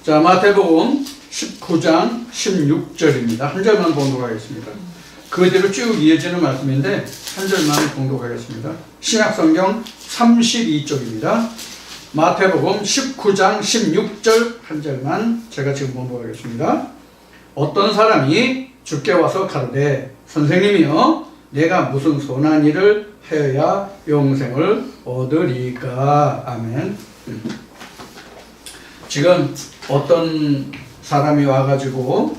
자, 마태복음 19장 16절입니다. 한 절만 봉독하겠습니다. 그대로 쭉 이어지는 말씀인데 한 절만 봉독하겠습니다. 신약성경 32쪽입니다. 마태복음 19장 16절 한 절만 제가 지금 봉독하겠습니다. 어떤 사람이 주께 와서 가로되 선생님이여 내가 무슨 선한 일을 하여야 영생을 얻으리까. 아멘. 지금 어떤 사람이 와가지고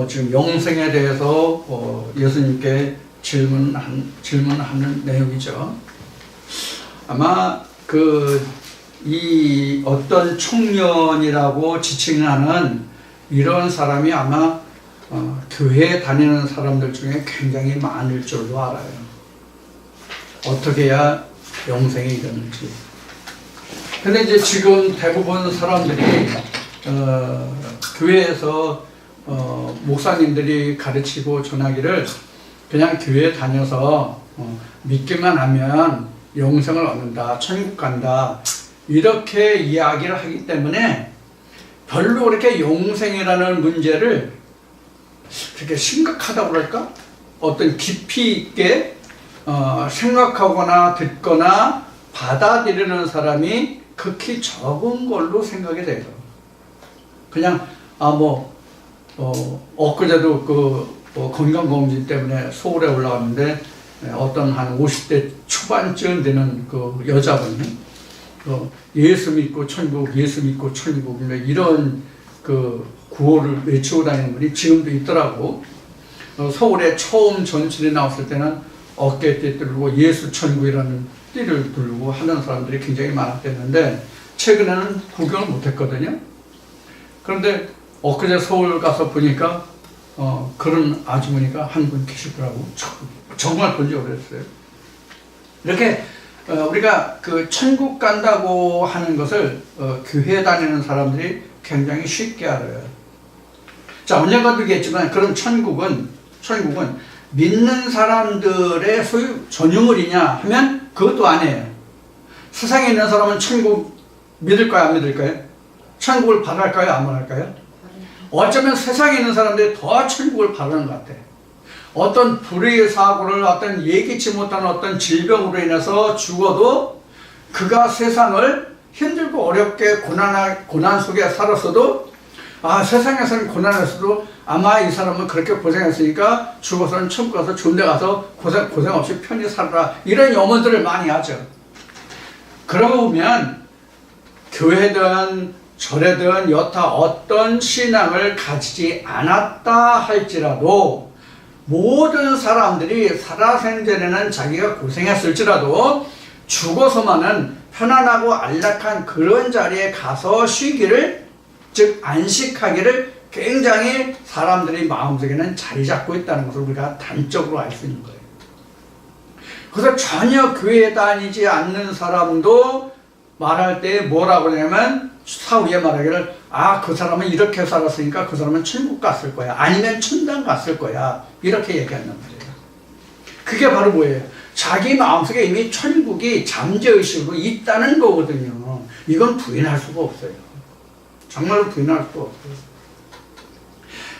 지금 영생에 대해서 예수님께 질문하는 내용이죠. 아마 이 어떤 청년이라고 지칭하는 이런 사람이 아마 교회에 다니는 사람들 중에 굉장히 많을 줄로 알아요. 어떻게 해야 영생이 이르는지. 근데 이제 지금 대부분 사람들이 교회에서 목사님들이 가르치고 전하기를 그냥 교회에 다녀서 믿기만 하면 영생을 얻는다, 천국 간다, 이렇게 이야기를 하기 때문에 별로 그렇게 영생이라는 문제를 그렇게 심각하다고 그럴까? 어떤 깊이 있게 생각하거나 듣거나 받아들이는 사람이 극히 적은 걸로 생각이 돼요. 그냥 엊그제도 건강검진 때문에 서울에 올라왔는데 어떤 한 50대 초반쯤 되는 그 여자분이 예수 믿고 천국, 예수 믿고 천국 이런 그 구호를 외치고 다니는 분이 지금도 있더라고. 서울에 처음 전철이 나왔을 때는 어깨띠 들고 예수 천국이라는 띠를 들고 하는 사람들이 굉장히 많았댔는데 최근에는 구경을 못했거든요. 그런데 엊그제 서울 가서 보니까 그런 아주머니가 한 분 계시더라고. 정말 본지 오래됐어요. 이렇게 우리가 그 천국 간다고 하는 것을 교회 다니는 사람들이 굉장히 쉽게 알아요. 자, 언젠가도 얘기했지만 그럼 천국은 믿는 사람들의 소유 전유물이냐 하면 그것도 아니에요. 세상에 있는 사람은 천국 믿을까요, 안 믿을까요? 천국을 바랄까요, 안 바랄까요? 어쩌면 세상에 있는 사람들이 더 천국을 바라는 것 같아요. 어떤 불의의 사고를 어떤 예기치 못한 어떤 질병으로 인해서 죽어도 그가 세상을 힘들고 어렵게 고난 속에 살았어도 세상에서는 고난했어도 아마 이 사람은 그렇게 고생했으니까 죽어서는 천국 가서 좋은 데 가서 고생 없이 편히 살아라, 이런 염원들을 많이 하죠. 그러고 보면 교회든 절에든 여타 어떤 신앙을 가지지 않았다 할지라도 모든 사람들이 살아생전에는 자기가 고생했을지라도 죽어서만은 편안하고 안락한 그런 자리에 가서 쉬기를, 즉 안식하기를 굉장히 사람들이 마음속에는 자리 잡고 있다는 것을 우리가 단적으로 알 수 있는 거예요. 그래서 전혀 교회에 다니지 않는 사람도 말할 때 뭐라고 하냐면 사후에 말하기를 그 사람은 이렇게 살았으니까 그 사람은 천국 갔을 거야, 아니면 천당 갔을 거야, 이렇게 얘기한단 말이에요. 그게 바로 뭐예요? 자기 마음속에 이미 천국이 잠재의식으로 있다는 거거든요. 이건 부인할 수가 없어요. 정말로 부인할 수가 없어요.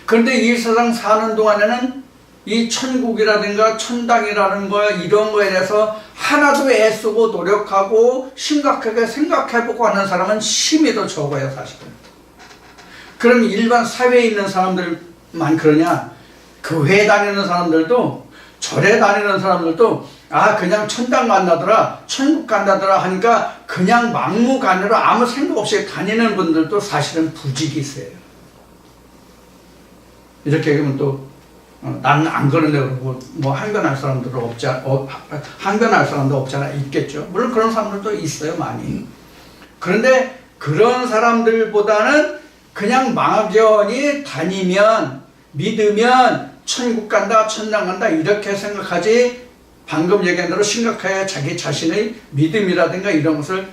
그런데 이 세상 사는 동안에는 이 천국이라든가 천당이라는 거, 이런 거에 대해서 하나도 애쓰고 노력하고 심각하게 생각해보고 하는 사람은 심히 더 적어요, 사실은. 그럼 일반 사회에 있는 사람들만 그러냐? 교회 다니는 사람들도, 절에 다니는 사람들도 그냥 천당 간다더라, 천국 간다더라 하니까 그냥 막무가내로 아무 생각 없이 다니는 분들도 사실은 부직이 있어요. 이렇게 얘기하면 또 나는 안 그런데 그러고 항변할 사람들은 항변할 사람도 없잖아. 있겠죠. 물론 그런 사람들도 있어요, 많이. 그런데 그런 사람들보다는 그냥 막연히 다니면, 믿으면 천국 간다, 천당 간다, 이렇게 생각하지, 방금 얘기한 대로 심각하게 자기 자신의 믿음이라든가 이런 것을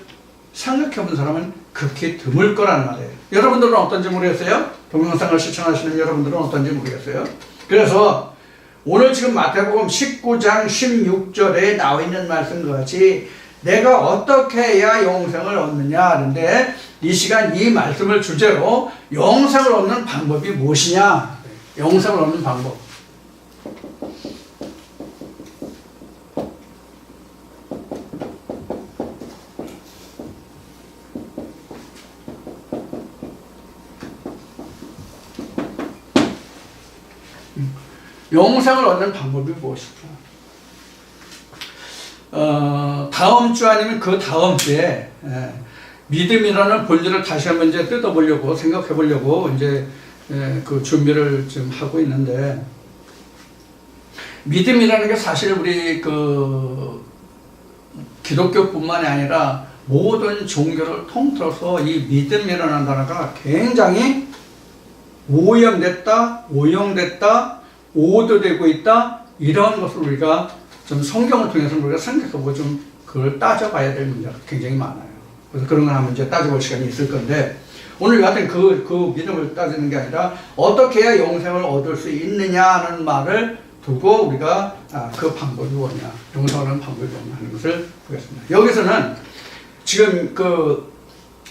생각해 본 사람은 극히 드물 거란 말이에요. 여러분들은 어떤지 모르겠어요? 동영상을 시청하시는 여러분들은 어떤지 모르겠어요? 그래서 오늘 지금 마태복음 19장 16절에 나와 있는 말씀과 같이 내가 어떻게 해야 영생을 얻느냐 하는데, 이 시간 이 말씀을 주제로 영생을 얻는 방법이 무엇이냐? 영생을 얻는 방법. 영생을 얻는 방법이 무엇일까? 다음 주 아니면 그 다음 주에 믿음이라는 본질을 다시 한번 이제 뜯어보려고 생각해보려고 이제 그 준비를 좀 하고 있는데, 믿음이라는 게 사실 우리 그 기독교뿐만이 아니라 모든 종교를 통틀어서 이 믿음이라는 단어가 굉장히 오염됐다, 오도되고 있다, 이런 것을 우리가 좀 성경을 통해서 우리가 생각해보고 좀 그걸 따져봐야 될 문제가 굉장히 많아요. 그래서 그런 걸 한번 이제 따져볼 시간이 있을 건데, 오늘 같은 그 믿음을 따지는 게 아니라 어떻게 해야 영생을 얻을 수 있느냐는 말을 두고 우리가 그 방법이 뭐냐, 영생을 얻는 방법이 뭐냐 하는 것을 보겠습니다. 여기서는 지금 그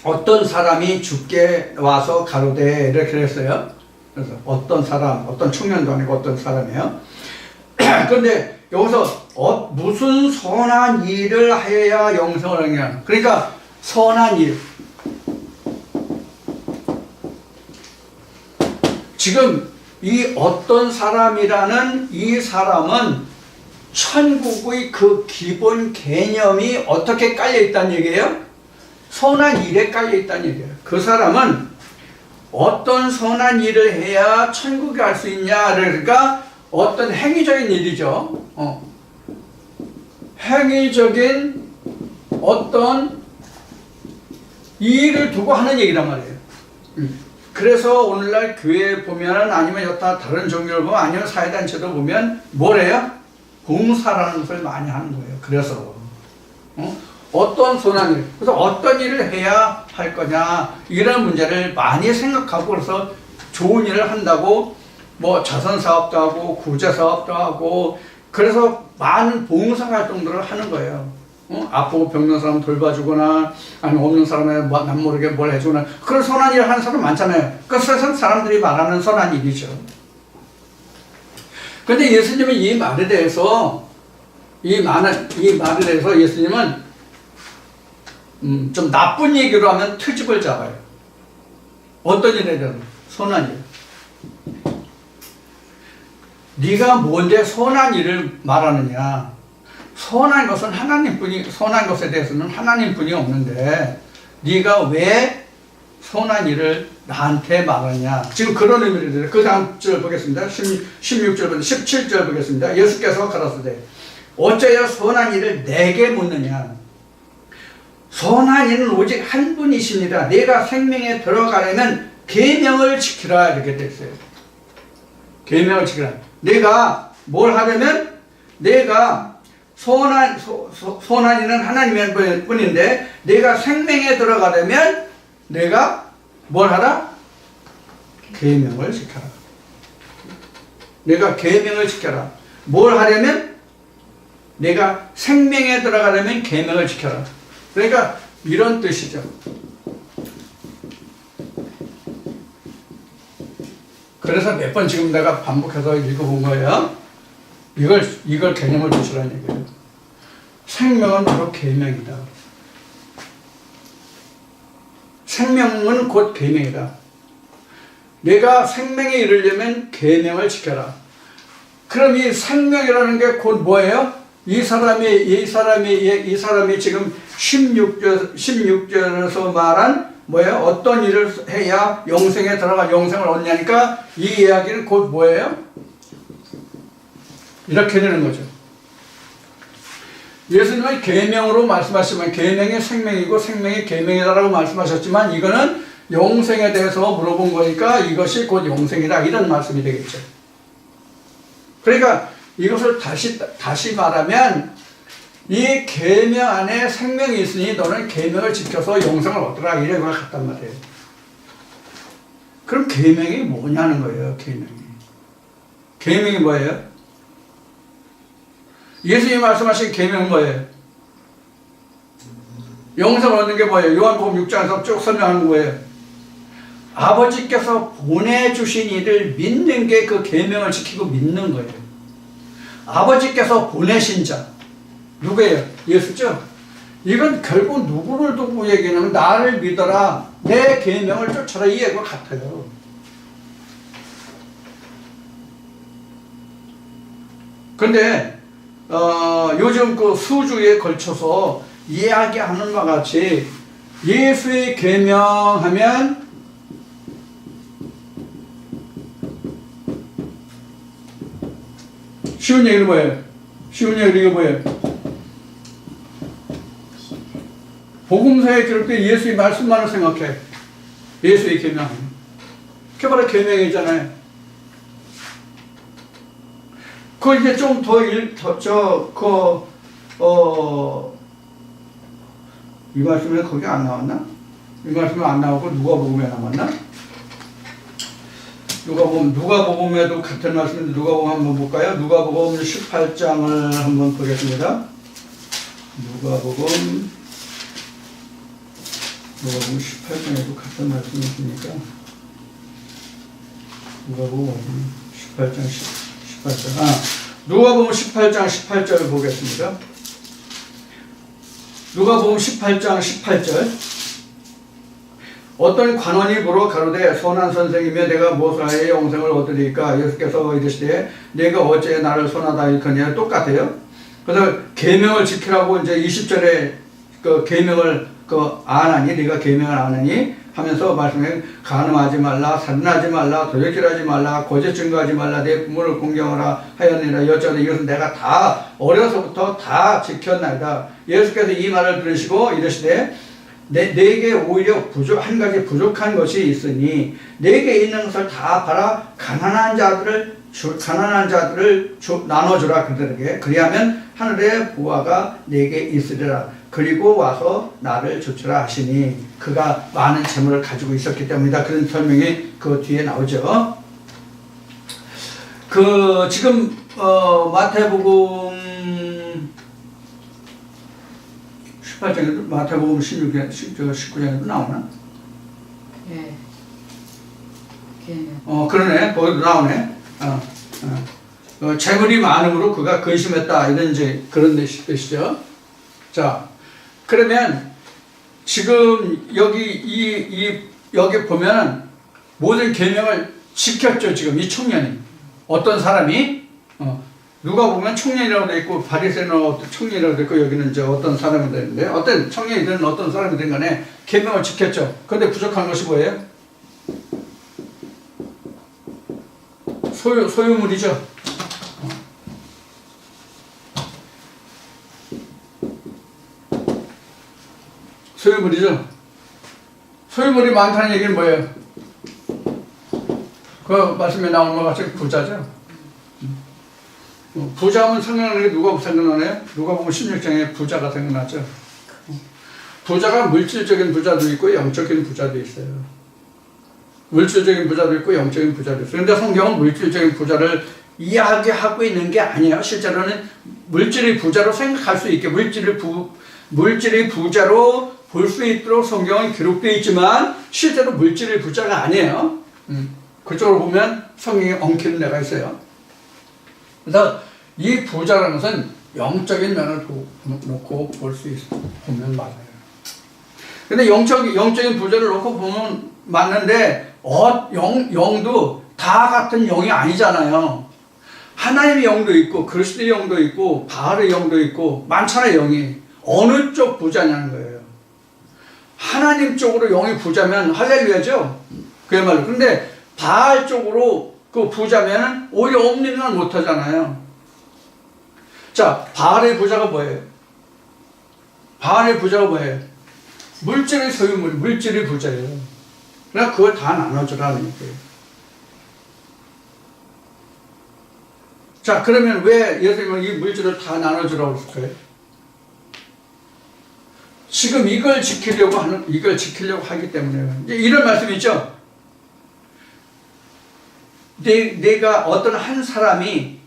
어떤 사람이 죽게 와서 가로되 이렇게 했어요. 그래서 어떤 사람, 어떤 청년도 아니고 어떤 사람이에요. 그런데 여기서 무슨 선한 일을 해야 영생을 얻느냐. 그러니까 선한 일. 지금 이 어떤 사람이라는 이 사람은 천국의 그 기본 개념이 어떻게 깔려 있다는 얘기예요? 선한 일에 깔려 있다는 얘기예요. 그 사람은 어떤 선한 일을 해야 천국에 갈 수 있냐? 그러니까 어떤 행위적인 일이죠. 행위적인 어떤 일을 두고 하는 얘기란 말이에요. 그래서 오늘날 교회 보면은, 아니면 여타 다른 종교를 보면, 아니면 사회단체도 보면 뭐래요? 봉사라는 것을 많이 하는 거예요. 그래서 어떤 선한 일, 그래서 어떤 일을 해야 할 거냐, 이런 문제를 많이 생각하고, 그래서 좋은 일을 한다고 뭐 자선사업도 하고 구제사업도 하고, 그래서 많은 봉사활동들을 하는 거예요. 아프고 병든 사람 돌봐주거나, 아니면 없는 사람에 남 모르게 뭘 해주거나, 그런 선한 일을 하는 사람 많잖아요. 그 세상 사람들이 말하는 선한 일이죠. 그런데 예수님은 이 말에 대해서 예수님은 좀 나쁜 얘기로 하면 트집을 잡아요. 어떤 일에 대해서? 선한 일. 네가 뭔데 선한 일을 말하느냐? 선한 것은 하나님뿐이, 선한 것에 대해서는 하나님뿐이 없는데 네가 왜 선한 일을 나한테 말하냐? 지금 그런 의미를 드려요. 그 다음 절 보겠습니다. 16절, 17절 보겠습니다. 예수께서 가라사대 어째야 선한 일을 내게 묻느냐? 선한 이는 오직 한 분이십니다. 내가 생명에 들어가려면 계명을 지키라, 이렇게 돼 있어요. 계명을 지키라. 내가 뭘 하려면, 내가 선한 이는 하나님의 뿐인데, 내가 생명에 들어가려면 내가 뭘 하라? 계명을 지켜라. 내가 계명을 지켜라. 뭘 하려면? 내가 생명에 들어가려면 계명을 지켜라. 그러니까 이런 뜻이죠. 그래서 몇 번 지금 내가 반복해서 읽어본 거예요. 이걸 개념을 두시라는 얘기예요. 생명은 바로 계명이다. 생명은 곧 계명이다. 내가 생명에 이르려면 계명을 지켜라. 그럼 이 생명이라는 게 곧 뭐예요? 이 사람이 지금 16절에서 말한 뭐예요? 어떤 일을 해야 영생에 들어가 영생을 얻냐니까, 이 이야기는 곧 뭐예요? 이렇게 되는 거죠. 예수님은 계명으로 말씀하시면 계명이 생명이고 생명이 계명이다라고 말씀하셨지만, 이거는 영생에 대해서 물어본 거니까 이것이 곧 영생이다, 이런 말씀이 되겠죠. 그러니까 이것을 다시 말하면, 이 계명 안에 생명이 있으니 너는 계명을 지켜서 영생을 얻으라, 이런 걸 같단 말이에요. 그럼 계명이 뭐냐는 거예요. 계명이 뭐예요? 예수님이 말씀하신 계명은 뭐예요? 영생을 얻는 게 뭐예요? 요한복음 6장에서 쭉 설명하는 거예요. 아버지께서 보내주신 이를 믿는 게 그 계명을 지키고 믿는 거예요. 아버지께서 보내신 자 누구예요? 예수죠? 이건 결국 누구를 두고 얘기하냐면 나를 믿어라, 내 계명을 쫓아라, 이 얘기가 같아요. 근데 요즘 그 수주에 걸쳐서 이야기하는 바와 같이 예수의 계명하면 쉬운 얘기는 뭐예요? 쉬운 얘기는 뭐예요? 복음서에 기록된 예수의 말씀만을 생각해. 예수의 계명. 그게 바로 계명이잖아요. 그 이제 좀 이 말씀에 거기 안 나왔나? 이 말씀에 안 나오고 누가복음에 나왔나? 누가복음에도 같은 말씀인데 누가복음 한번 볼까요? 누가복음 18장을 한번 보겠습니다. 누가복음 18장에도 같은 말씀이 있으니까 누가복음 18장 18절. 누가복음 18장 18절을 보겠습니다. 누가복음 18장 18절. 어떤 관원이 물어 가로되 선한 선생이며 내가 무엇을 하여 영생을 얻으리까? 예수께서 이르시되 내가 어째 나를 선하다 일컫냐. 똑같아요. 그래서 계명을 지키라고 이제 20절에 그 계명을 안 하니, 네가 계명을 안 하니 하면서 말씀해. 간음하지 말라, 살인하지 말라, 도적질하지 말라, 거짓 증거하지 말라, 내 부모를 공경하라 하였느니라. 여전히 이것은 내가 다 어려서부터 다 지켰나이다. 예수께서 이 말을 들으시고 이르시되 내게 오히려 한 가지 부족한 것이 있으니 내게 있는 것을 다 팔아 가난한 자들을 나눠주라 그들에게. 그리하면 하늘의 보화가 내게 있으리라. 그리고 와서 나를 좇으라 하시니 그가 많은 재물을 가지고 있었기 때문이다. 그런 설명이 그 뒤에 나오죠. 지금 마태복음 18장에도 마태복음 19장에도 나오나? 예. 그러네. 거기도 나오네. 재물이 많음으로 그가 근심했다. 이런 이제 그런 뜻이죠. 자, 그러면 지금 여기 보면 모든 계명을 지켰죠. 지금 이 청년이. 어떤 사람이 누가 보면 청년이라고 돼 있고 바리새인은 청년이라고 돼 있고 여기는 이제 어떤 사람이 되는데 어떤 청년이든 어떤 사람이든 간에 계명을 지켰죠. 그런데 부족한 것이 뭐예요? 소유물이죠. 소유물이죠. 소유물이 많다는 얘기는 뭐예요? 그 말씀에 나오는 것 같이 부자죠. 부자하면 생각나는 게 누가 생각나나요? 누가 보면 16장에 부자가 생각나죠. 부자가 물질적인 부자도 있고 영적인 부자도 있어요. 물질적인 부자도 있고 영적인 부자도 있어요. 그런데 성경은 물질적인 부자를 이야기하고 있는 게 아니에요. 실제로는 물질의 부자로 생각할 수 있게 물질의 부자로 볼 수 있도록 성경은 기록되어 있지만 실제로 물질의 부자가 아니에요. 그쪽으로 보면 성경에 엉키는 데가 있어요. 그래서 이 부자라는 것은 영적인 면을 놓고 볼 수 보면 맞아요. 근데 영적인 부자를 놓고 보면 맞는데 영도 다 같은 영이 아니잖아요. 하나님의 영도 있고 그리스도의 영도 있고 바알의 영도 있고 많잖아요. 영이 어느 쪽 부자냐는 거예요. 하나님 쪽으로 영이 부자면 할렐루야죠. 그야말로. 근데 바알 쪽으로 그 부자면 오히려 없는 건 못하잖아요. 자, 바알의 부자가 뭐예요? 바알의 부자가 뭐예요? 물질의 소유물, 물질의 부자예요. 그러니까 그걸 다 나눠주라는 거예요. 자, 그러면 왜 예수님은 이 물질을 다 나눠주라고 했을까요? 지금 이걸 지키려고 하기 때문에요. 이제 이런 말씀이 있죠. 내가 어떤 한 사람이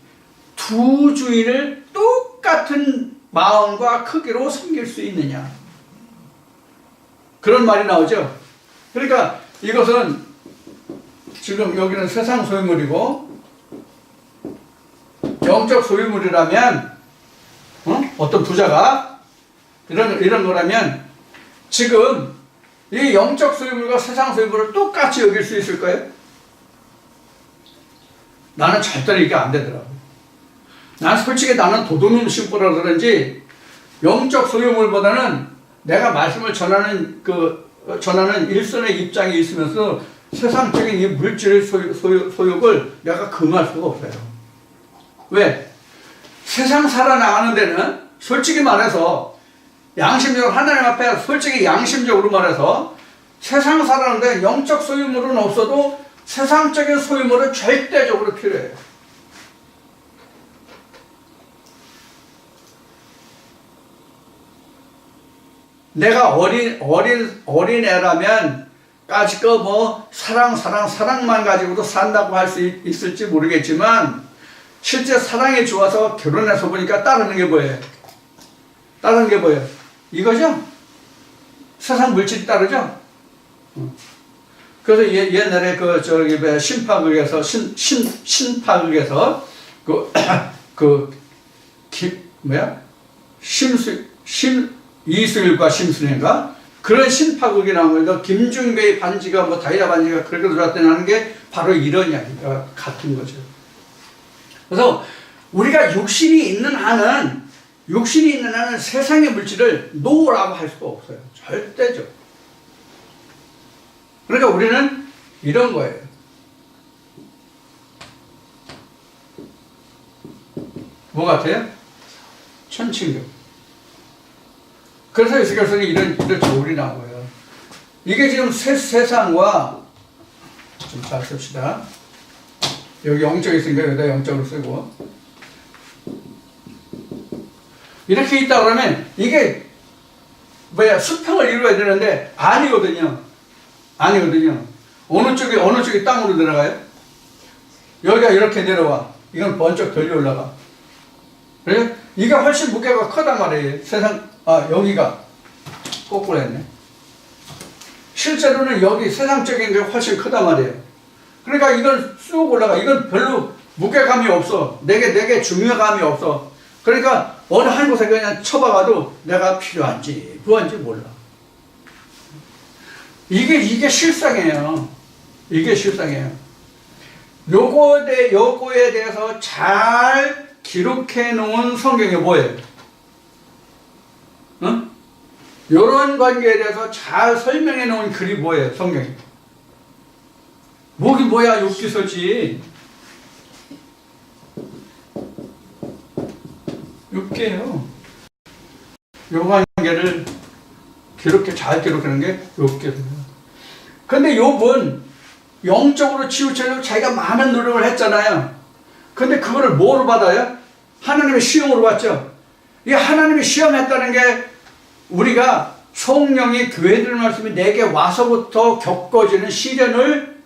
두 주인을 똑같은 마음과 크기로 섬길 수 있느냐. 그런 말이 나오죠. 그러니까 이것은 지금 여기는 세상 소유물이고 영적 소유물이라면 어떤 부자가 이런 거라면 지금 이 영적 소유물과 세상 소유물을 똑같이 여길 수 있을까요? 나는 절대로 이게 안 되더라고. 솔직히 나는 도둑놈 신부라 그런지 영적 소유물보다는 내가 말씀을 전하는 일선의 입장에 있으면서 세상적인 이 물질의 소욕을 내가 금할 수가 없어요. 왜? 세상 살아나가는 데는 솔직히 말해서 양심적으로 하나님 앞에 솔직히 양심적으로 말해서 세상 살아가는데 영적 소유물은 없어도 세상적인 소유물은 절대적으로 필요해요. 내가 어린애라면 까짓거 뭐 사랑만 가지고도 산다고 할 수 있을지 모르겠지만 실제 사랑이 좋아서 결혼해서 보니까 따르는 게 뭐예요? 따르는 게 뭐예요? 이거죠? 세상 물질이 따르죠? 그래서 옛날에 신파극에서 이수일과 심순애인가? 그런 신파극이 나온 거예요. 김중배의 반지가 다이아 반지가 그렇게 들어왔다는 게 바로 이런 이야기가 같은 거죠. 그래서 우리가 육신이 있는 한은 세상의 물질을 노라고 할 수가 없어요. 절대죠. 그러니까 우리는 이런 거예요. 뭐 같아요? 천칭교. 그래서 예수께서는 이런 조울이 나온 거예요. 이게 지금 세상과 좀 잘 씁시다. 여기 영적이 있으니까 여기다 영적으로 쓰고 이렇게 있다 그러면 이게 수평을 이루어야 되는데 아니거든요. 어느 쪽이 땅으로 들어가요? 여기가 이렇게 내려와. 이건 번쩍 들려 올라가. 그래? 이게 훨씬 무게가 크단 말이에요. 여기가 거꾸로 했네. 실제로는 여기 세상적인 게 훨씬 크단 말이에요. 그러니까 이건 쑥 올라가. 이건 별로 무게감이 없어. 내게 중요감이 없어. 그러니까 어느 한 곳에 그냥 쳐박아도 내가 필요한지 뭐한지 몰라. 이게 실상이에요. 이게 실상이에요. 요거에 대해서 잘 기록해 놓은 성경이 뭐예요? 요런 관계에 대해서 잘 설명해 놓은 글이 뭐예요? 성경이. 목이 뭐야? 욥기서지. 욥기예요. 요 관계를 잘 기록하는 게 욥기예요. 근데 욥은 영적으로 치우치려고 자기가 많은 노력을 했잖아요. 근데 그거를 뭐로 받아요? 하나님의 시험으로 받죠. 이 하나님의 시험했다는 게 우리가 성령이 교회들 말씀이 내게 와서부터 겪어지는 시련을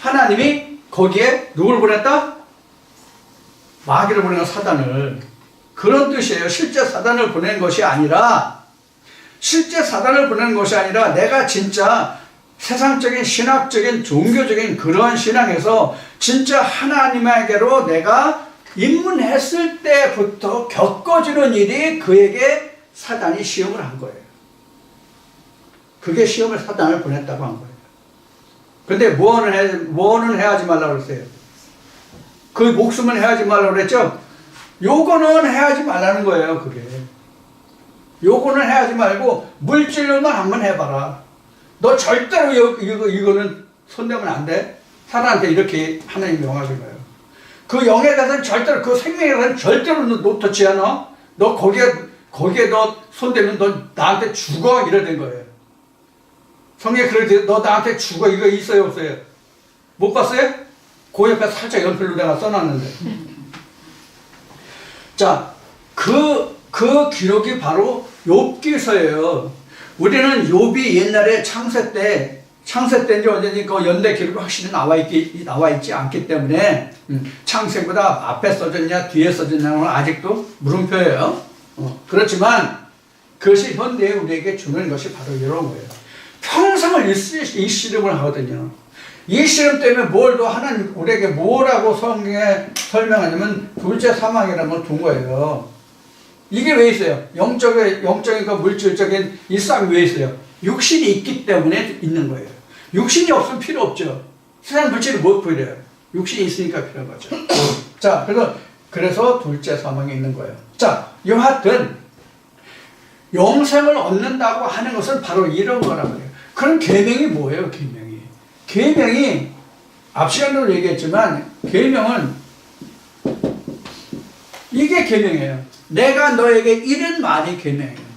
하나님이 거기에 누굴 보냈다? 마귀를 보내는 사단을. 그런 뜻이에요. 실제 사단을 보낸 것이 아니라 내가 진짜 세상적인 신학적인 종교적인 그런 신앙에서 진짜 하나님에게로 내가 입문했을 때부터 겪어지는 일이 그에게 사단이 시험을 한 거예요. 그게 시험을 사단을 보냈다고 한 거예요. 근데 뭐는 해하지 말라고 그랬어요? 그 목숨은 해하지 말라고 그랬죠? 요거는 해하지 말라는 거예요, 그게. 요거는 해하지 말고 물질로만 한번 해봐라. 너 절대로 이거는 손대면 안 돼. 사람한테 이렇게 하나님 명하신 거예요. 그 영에 대해서는 절대로, 그 생명에 대해서는 절대로 너 터치 않아. 너 거기에 너 손대면 너 나한테 죽어. 이러는 거예요. 성경에 그러지. 너 나한테 죽어. 이거 있어요, 없어요? 못 봤어요? 그 옆에 살짝 연필로 내가 써놨는데. 자, 그 기록이 바로 욥기서예요. 우리는 욥이 옛날에 창세 때인지 언제인지 그 연대 기록이 확실히 나와 있지 않기 때문에 창세보다 앞에 써졌냐 뒤에 써졌냐는 아직도 물음표예요. 그렇지만 그것이 현대에 우리에게 주는 것이 바로 이런 거예요. 평생을 이 씨름을 하거든요. 이 시험 때문에 뭘 더 하나님 우리에게 뭐라고 성경에 설명하냐면 둘째 사망이라는 걸 둔 거예요. 이게 왜 있어요? 영적인 거 물질적인 이 싸움이 왜 있어요? 육신이 있기 때문에 있는 거예요. 육신이 없으면 필요 없죠. 세상 물질을 못 부려요. 육신이 있으니까 필요한 거죠. 자, 그래서 둘째 사망이 있는 거예요. 자, 여하튼 영생을 얻는다고 하는 것은 바로 이런 거란 말이에요. 그럼 계명이 뭐예요? 계명이 앞 시간에도 얘기했지만 계명은 이게 계명이에요. 내가 너에게 이런 말이 계명이에요.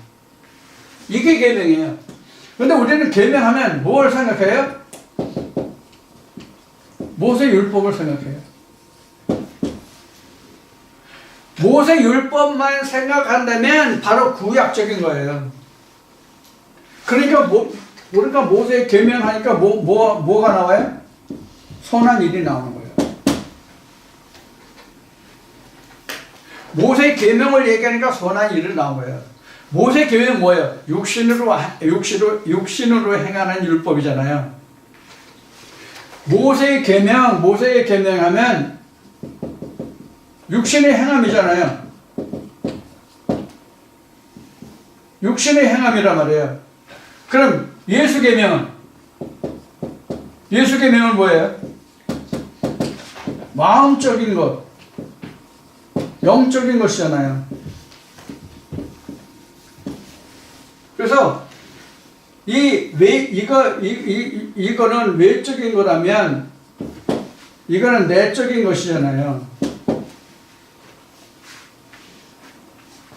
이게 계명이에요. 근데 우리는 계명하면 뭘 생각해요? 모세 율법을 생각해요. 모세 율법만 생각한다면 바로 구약적인 거예요. 그러니까 우리가 모세 계명하니까 뭐가 나와요? 선한 일이 나오는 거예요. 모세 계명을 얘기하니까 선한 일이 나온 거예요. 모세 계명은 뭐예요? 육신으로 행하는 율법이잖아요. 모세의 계명하면 육신의 행함이잖아요. 육신의 행함이란 말이에요. 그럼 예수 계명은 뭐예요? 마음적인 것, 영적인 것이잖아요. 그래서 이거는 외적인 거라면 이거는 내적인 것이잖아요.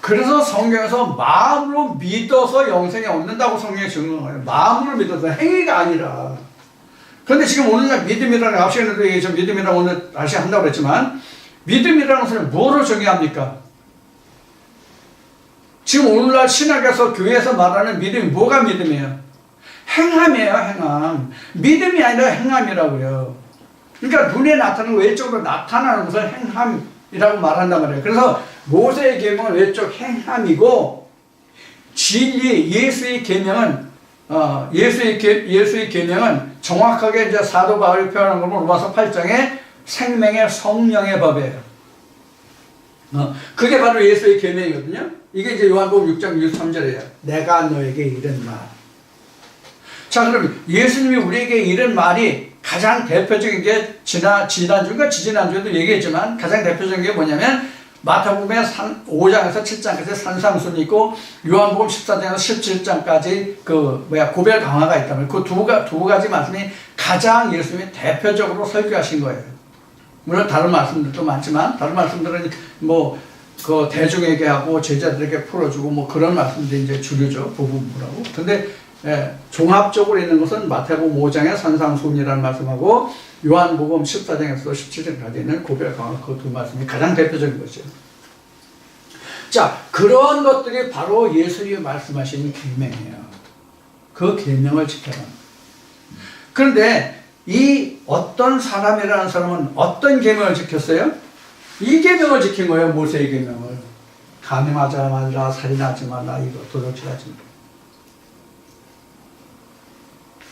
그래서 성경에서 마음으로 믿어서 영생에 얻는다고 성경에 적는 거예요. 마음으로 믿어서 행위가 아니라. 그런데 지금 오늘날 믿음이라는 앞 시간에도 얘기했죠. 믿음이라고 오늘 다시 한다고 그랬지만 믿음이라는 것은 뭐로 정의합니까? 지금 오늘날 신학에서 교회에서 말하는 믿음이 뭐가 믿음이에요? 행함이에요. 행함. 믿음이 아니라 행함이라고요. 그러니까 눈에 나타나는 외적으로 나타나는 것을 행함이라고 말한단 말이에요. 그래서 모세의 계명은 외적 행함이고 진리 예수의 계명은 예수의 계명은 정확하게 이제 사도 바울이 표현한 걸 로마서 8장에 생명의 성령의 법이에요. 그게 바로 예수의 계명이거든요. 이게 이제 요한복음 6장 63절이에요. 내가 너에게 이른 말. 자, 그럼 예수님이 우리에게 이른 말이 가장 대표적인 게 지난주인가 지지난주에도 얘기했지만 가장 대표적인 게 뭐냐면 마태복음의 5장에서 7장까지 산상순이 있고 요한복음 14장에서 17장까지 고별 강화가 있다면 그 두 가지 말씀이 가장 예수님이 대표적으로 설교하신 거예요. 물론 다른 말씀들도 많지만 다른 말씀들은 그 대중에게 하고 제자들에게 풀어주고 그런 말씀들이 이제 주류죠. 부분부라고. 근데 종합적으로 있는 것은 마태복음 5장의 산상순이라는 말씀하고 요한복음 14장에서 17장까지 있는 고별 강화 그 두 말씀이 가장 대표적인 것이죠. 자, 그런 것들이 바로 예수님이 말씀하신 계명이에요. 그 계명을 지켜라. 그런데 이 어떤 사람이라는 사람은 어떤 계명을 지켰어요? 이 계명을 지킨 거예요. 모세의 계명을. 간음하지 말라, 살인하지 말라, 이거 도둑질하지 말라.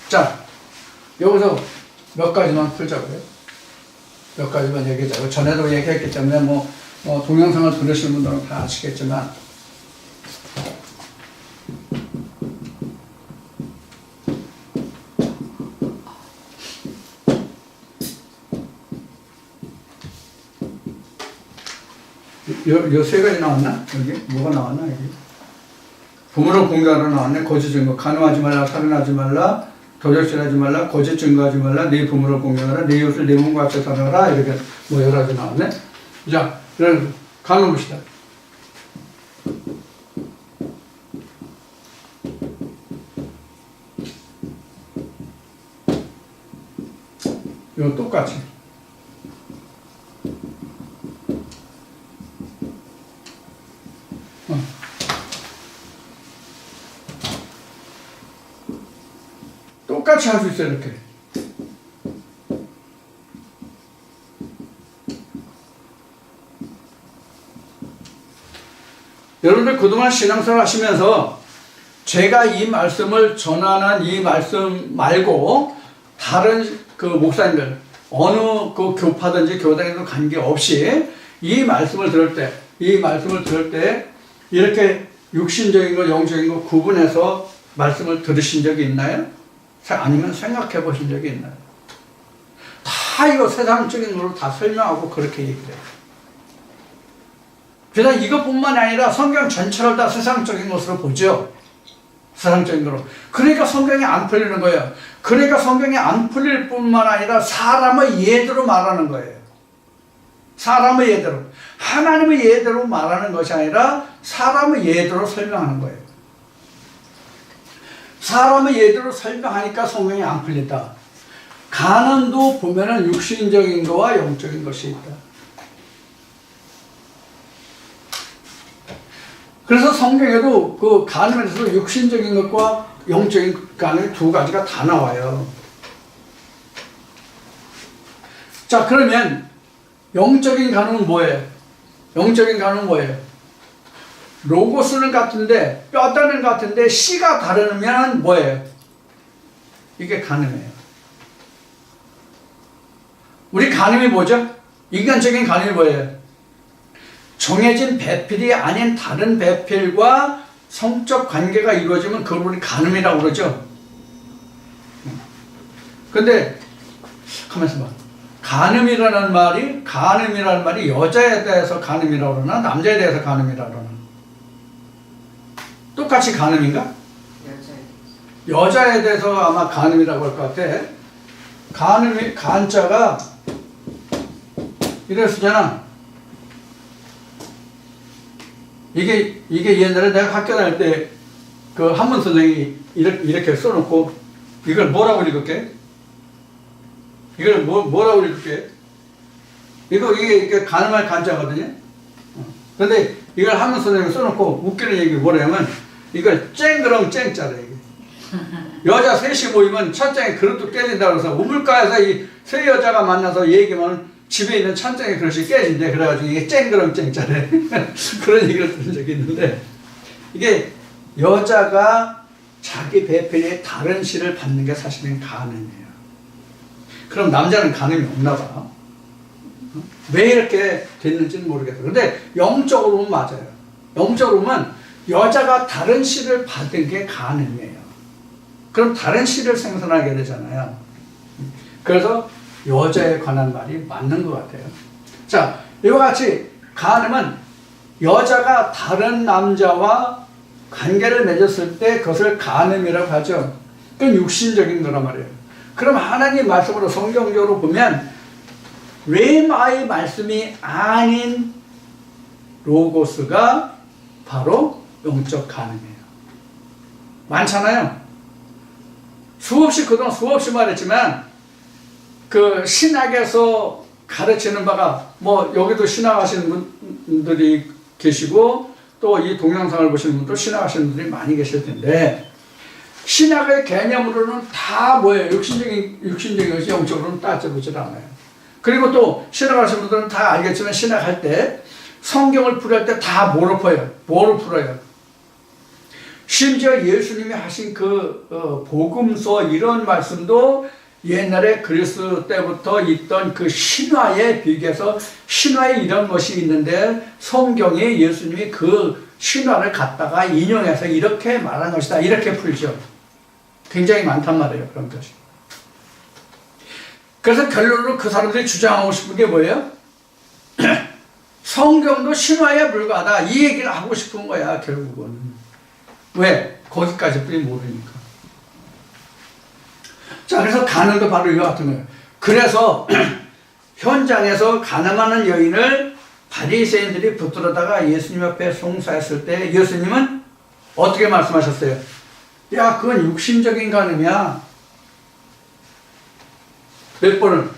자, 여기서 몇 가지만 풀자고요. 몇 가지만 얘기하자고요. 전에도 얘기했기 때문에 동영상을 들으시는 분들은 다 아시겠지만 요 세 가지 나왔나? 여기? 뭐가 나왔나? 여기? 부모를 공개하러 나왔네. 거짓 증거. 간음하지 말라, 살인하지 말라, 도적질하지 말라, 거짓 증거하지 말라, 네 부모를 공개하라, 네 이웃을 네 몸과 같이 사랑하라. 이렇게 여러 가지 나왔네. 자, 그럼 가만 봅시다. 이거 똑같이. 똑같이 할 수 있어요, 이렇게. 여러분들 그동안 신앙생활 하시면서 제가 이 말씀을 전하는 이 말씀 말고 다른 그 목사님들 어느 그 교파든지 교단에도 관계없이 이 말씀을 들을 때 이렇게 육신적인 거 영적인 거 구분해서 말씀을 들으신 적이 있나요? 아니면 생각해 보신 적이 있나요? 다 이거 세상적인 걸로 다 설명하고 그렇게 얘기해요. 그래서 이것뿐만 아니라 성경 전체를 다 세상적인 것으로 보죠. 세상적인 거로. 그러니까 성경이 안 풀리는 거예요. 그러니까 성경이 안 풀릴 뿐만 아니라 사람의 예대로 말하는 거예요. 사람의 예대로. 하나님의 예대로 말하는 것이 아니라 사람의 예대로 설명하는 거예요. 사람의 예대로 설명하니까 성경이 안 풀린다. 간음도 보면은 육신적인 거와 영적인 것이 있다. 그래서 성경에도 그 간음에서 육신적인 것과 영적인 간음이 두 가지가 다 나와요. 자, 그러면 영적인 간음은 뭐예요? 영적인 간음은 뭐예요? 로고스는 같은데 뼈다는 같은데 씨가 다르면 뭐예요? 이게 간음이에요. 우리 간음이 뭐죠? 인간적인 간음이 뭐예요? 정해진 배필이 아닌 다른 배필과 성적 관계가 이루어지면 그걸 우리 간음이라고 그러죠. 근데 가만히 있어봐. 간음이라는 말이 여자에 대해서 간음이라고 그러나 남자에 대해서 간음이라고 그러나? 똑같이 간음인가? 여자에 대해서 아마 간음이라고 할 것 같아. 간자가 이래 쓰잖아. 이게 옛날에 내가 학교 다닐 때 그 한문 선생이 이렇게 써놓고 이걸 뭐라고 읽을게? 이걸 뭐라고 읽을게? 이게 가늠할 간자거든요. 근데 이걸 한문 선생님이 써놓고 웃기는 얘기 뭐냐면 이걸 쨍그렁 쨍자래. 여자 셋이 모이면 찬장에 그릇도 깨진다 그래서 우물가에서 이 세 여자가 만나서 얘기하면 집에 있는 찬장에 그릇이 깨진대. 그래가지고 이게 쨍그렁 쨍자래. 그런 얘기를 들은 적이 있는데 이게 여자가 자기 배필에 다른 씨를 받는 게 사실은 간음이에요. 그럼 남자는 간음이 없나 봐. 왜 이렇게 됐는지는 모르겠어요. 근데 영적으로 보면 맞아요. 영적으로 보면 여자가 다른 씨를 받은 게 간음이에요. 그럼 다른 씨를 생산하게 되잖아요. 그래서 여자에 관한 말이 맞는 것 같아요. 자, 이와 같이 간음은 여자가 다른 남자와 관계를 맺었을 때 그것을 간음이라고 하죠. 그건 육신적인 거란 말이에요. 그럼 하나님 말씀으로 성경적으로 보면 레마의 말씀이 아닌 로고스가 바로 영적 간음이에요. 많잖아요. 그동안 수없이 말했지만 그 신학에서 가르치는 바가 뭐 여기도 신학하시는 분들이 계시고 또 이 동영상을 보시는 분도 신학하시는 분들이 많이 계실 텐데 신학의 개념으로는 다 뭐예요? 육신적인 것이 영적으로는 따져보질 않아요. 그리고 또 신학하시는 분들은 다 알겠지만 신학할 때 성경을 풀을 때 다 뭐로 풀어요? 심지어 예수님이 하신 복음서 이런 말씀도 옛날에 그리스 때부터 있던 그 신화에 비교해서 신화에 이런 것이 있는데 성경에 예수님이 그 신화를 갖다가 인용해서 이렇게 말한 것이다. 이렇게 풀죠. 굉장히 많단 말이에요. 그런 것이. 그래서 결론으로 그 사람들이 주장하고 싶은 게 뭐예요? 성경도 신화에 불과하다. 이 얘기를 하고 싶은 거야. 결국은. 왜? 거기까지뿐이 모르니까. 자, 그래서 간음도 바로 이와 같은 거예요. 그래서 현장에서 간음하는 여인을 바리새인들이 붙들어다가 예수님 앞에 송사했을 때 예수님은 어떻게 말씀하셨어요? 야, 그건 육신적인 간음이야. 몇 번을?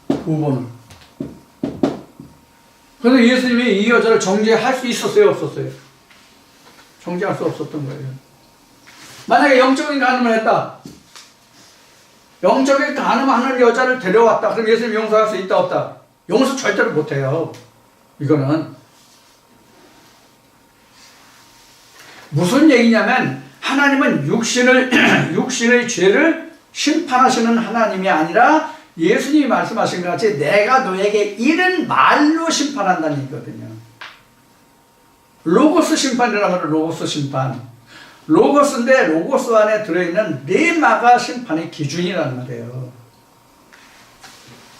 9번을. 그런데 예수님이 이 여자를 정죄할 수 있었어요? 없었어요? 정죄할 수 없었던 거예요. 만약에 영적인 간음을 했다. 영적인 간음하는 여자를 데려왔다. 그럼 예수님 용서할 수 있다 없다? 용서 절대로 못해요. 이거는 무슨 얘기냐면 하나님은 육신의 죄를 심판하시는 하나님이 아니라 예수님이 말씀하신 것 같이 내가 너에게 이른 말로 심판한다는 얘기거든요. 로고스 심판이라고 하면 로고스 심판. 로고스인데 로고스 안에 들어있는 레마가 심판의 기준이라는 말이에요.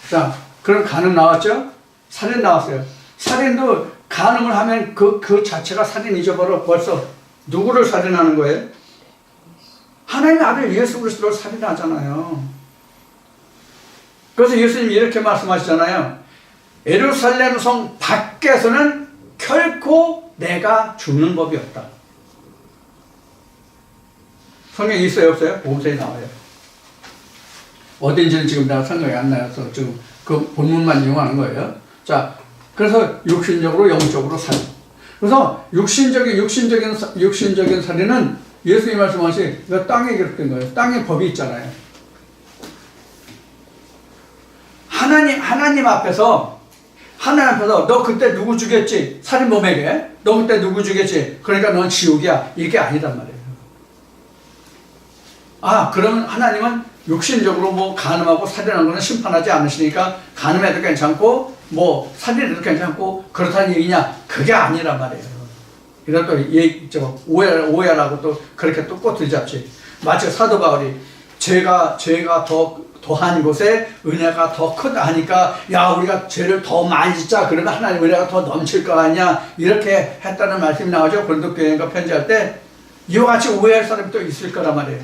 자, 그럼 간음 나왔죠? 살인 나왔어요. 살인도 간음을 하면 그 자체가 살인이죠. 바로 벌써 누구를 살인하는 거예요? 하나님의 아들 예수 그리스도를 살인하잖아요. 그래서 예수님이 이렇게 말씀하시잖아요. 예루살렘 성 밖에서는 결코 내가 죽는 법이 없다. 성경에 있어요, 없어요? 보험서에 나와요. 어딘지는 지금 내가 생각이 안 나서 지금 그 본문만 이용하는 거예요. 자, 그래서 육신적으로 영적으로 살인. 그래서 육신적인 살인은 예수님이 말씀하신 그 땅에 기록된 거예요. 땅에 법이 있잖아요. 하나님 앞에서 너 그때 누구 죽였지? 살인범에게 너 그때 누구 죽였지? 그러니까 넌 지옥이야. 이게 아니란 말이에요. 그러면 하나님은 육신적으로 뭐 간음하고 살인하는 거는 심판하지 않으시니까 간음해도 괜찮고 뭐 살인해도 괜찮고 그렇다는 얘기냐? 그게 아니란 말이에요. 이런 또 오해라고 또 그렇게 또 꼬투리 잡지. 마치 사도 바울이 죄가 더한 곳에 은혜가 더 크다 하니까 야 우리가 죄를 더 많이 짓자 그러면 하나님 은혜가 더 넘칠 거 아니냐 이렇게 했다는 말씀이 나오죠. 고린도 교회가 편지할 때 이와 같이 오해할 사람이 또 있을 거란 말이에요.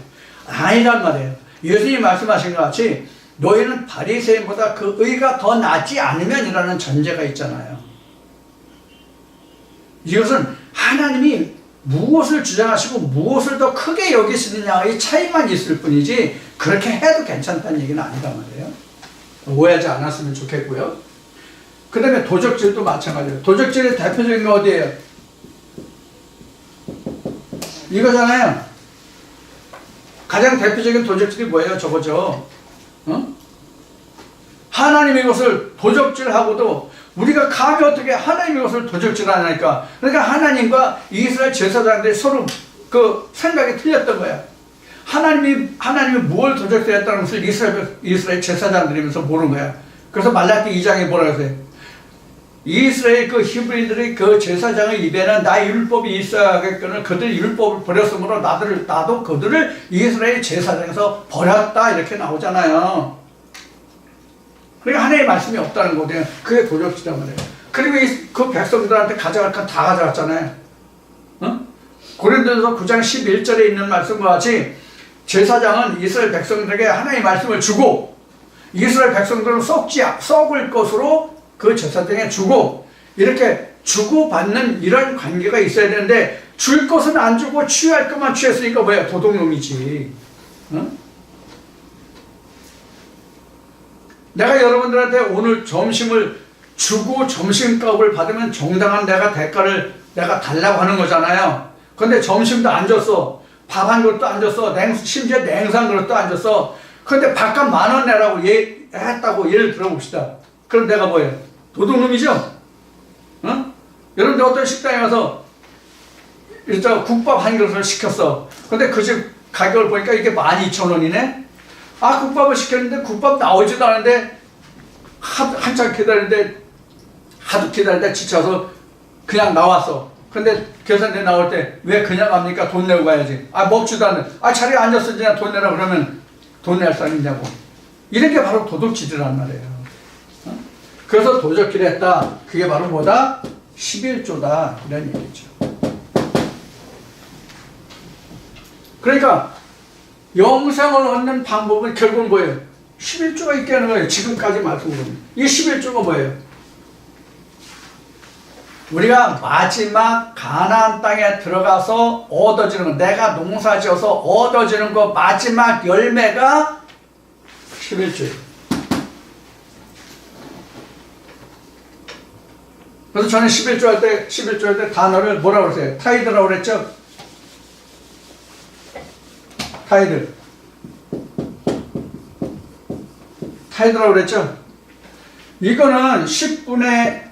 아니란 말이에요. 예수님이 말씀하신 것 같이 너희는 바리새인보다 그 의가 더 낫지 않으면이라는 전제가 있잖아요. 이것은 하나님이 무엇을 주장하시고 무엇을 더 크게 여기시느냐의 차이만 있을 뿐이지 그렇게 해도 괜찮다는 얘기는 아니란 말이에요. 오해하지 않았으면 좋겠고요. 그 다음에 도적질도 마찬가지예요. 도적질의 대표적인 거 어디예요? 이거잖아요. 가장 대표적인 도적질이 뭐예요? 저거죠. 하나님의 것을 도적질하고도 우리가 감히 어떻게 하나님의 것을 도적질하니까. 그러니까 하나님과 이스라엘 제사장들이 서로 그 생각이 틀렸던 거야. 하나님이 뭘 도적질했다는 것을 이스라엘 제사장들이면서 모르는 거야. 그래서 말라기 2장에 뭐라 그러세요? 이스라엘 그 히브리들의 그 제사장의 입에는 나의 율법이 있어야겠거늘 그들의 율법을 버렸으므로 나도 그들을 이스라엘 제사장에서 버렸다 이렇게 나오잖아요. 그러니까 하나님의 말씀이 없다는 거거든요. 그게 도적질이란 말이에요. 그리고 그 백성들한테 가져갈 건 다 가져갔잖아요. 고린도전서 9장 11절에 있는 말씀과 같이 제사장은 이스라엘 백성들에게 하나님의 말씀을 주고 이스라엘 백성들은 썩을 것으로 그 제사장에 주고 이렇게 주고받는 이런 관계가 있어야 되는데 줄 것은 안 주고 취할 것만 취했으니까 뭐야? 도둑놈이지. 내가 여러분들한테 오늘 점심을 주고 점심값을 받으면 정당한 내가 대가를 내가 달라고 하는 거잖아요. 근데 점심도 안 줬어. 밥 한 그릇도 안 줬어. 심지어 냉산 그릇도 안 줬어. 근데 밥값 10,000원 내라고 했다고 예를 들어봅시다. 그럼 내가 뭐예요? 도둑놈이죠? 여러분들 어떤 식당에 가서 일단 국밥 한 그릇을 시켰어. 근데 그 집 가격을 보니까 이게 12,000원이네? 국밥을 시켰는데 국밥 나오지도 않은데 한참 하도 기다리는데 지쳐서 그냥 나왔어. 근데 계산대 나올 때 왜 그냥 갑니까? 돈 내고 가야지. 먹지도 않는. 자리에 앉았으니 그냥 돈 내라 그러면 돈 낼 사람 있냐고. 이런 게 바로 도둑질이란 말이에요. 그래서 도적질 했다. 그게 바로 뭐다? 11조다. 이런 얘기죠. 그러니까 영생을 얻는 방법은 결국은 뭐예요? 11조가 있게 하는 거예요. 지금까지 말씀드린. 이 11조가 뭐예요? 우리가 마지막 가나안 땅에 들어가서 얻어지는 거, 내가 농사지어서 얻어지는 거 마지막 열매가 11조예요. 그래서 저는 11조 할 때 단어를 뭐라고 그랬어요? 타이드라고 그랬죠? 타이드라고 그랬죠? 이거는 10분의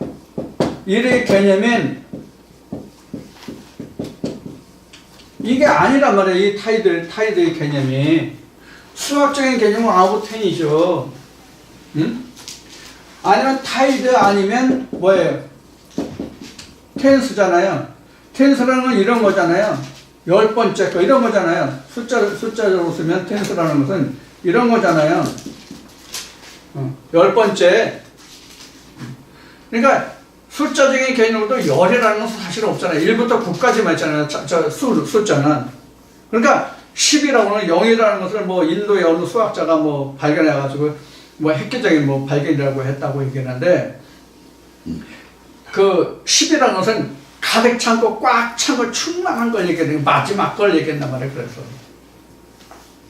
1의 개념인 이게 아니란 말이에요. 이 타이드의 개념이 수학적인 개념은 아우텐이죠. 응? 아니면 타이드 아니면 뭐예요? 텐스잖아요. 텐스라는 건 이런 거잖아요. 10번째 거 이런 거잖아요. 숫자로 쓰면 텐스라는 것은 이런 거잖아요. 10번째. 그러니까 숫자적인 개념으로도 열이라는 것은 사실 없잖아요. 1부터 9까지만 있잖아요. 숫자는. 그러니까 10이라고는 0이라는 것을 뭐 인도의 어느 수학자가 뭐 발견해가지고 뭐 획기적인 뭐 발견이라고 했다고 얘기하는데, 그 10이라는 것은 가득 찬 거, 꽉 찬 거, 충만한 걸 얘기해요. 마지막 걸 얘기한단 말이에요. 그래서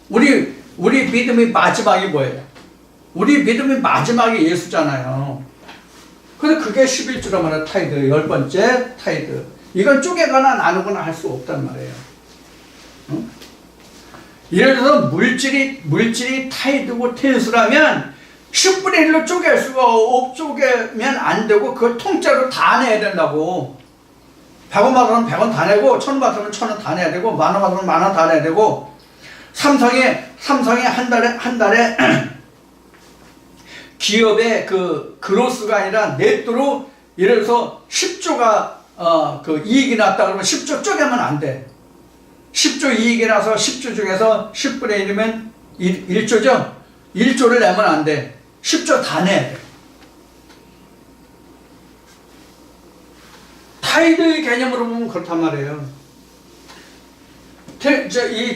우리 믿음의 마지막이 뭐예요? 우리 믿음의 마지막이 예수잖아요. 근데 그게 11주란 말이에요. 타이드, 10번째 타이드. 이건 쪼개거나 나누거나 할 수 없단 말이에요. 응? 예를 들어서 물질이 타이드고 텐수라면 10분의 1로 쪼갤 수가 쪼개면 안 되고 그걸 통째로 다 내야 된다고. 100원 받으면 100원 다 내고, 1000원 받으면 1000원 다 내야 되고, 만원 받으면 만원 다 내야 되고, 삼성에 한 달에 기업의 그 그로스가 아니라 네트로 예를 들어서 10조가 그 이익이 났다 그러면 10조 쪼개면 안 돼. 10조 이익이 나서 10조 중에서 10분의 1이면 1조죠? 1조를 내면 안 돼. 10조 다 내야 돼. 타이드의 개념으로 보면 그렇단 말이에요. 1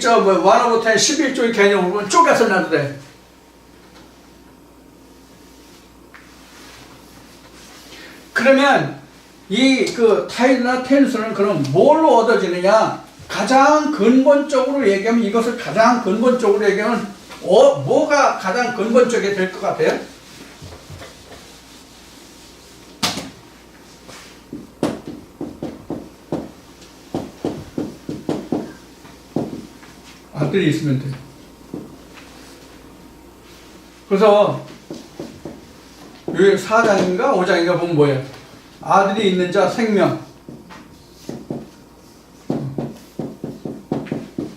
오브 10, 11조의 개념으로 보면 쪼개서 내도 돼. 그러면 이 그 타이드나 텐수는 그럼 뭘로 얻어지느냐? 가장 근본적으로 얘기하면, 이것을 가장 근본적으로 얘기하면 뭐가 가장 근본적이 될 것 같아요? 아들이 있으면 돼요. 그래서 여기 4장인가 5장인가 보면 뭐예요? 아들이 있는 자 생명.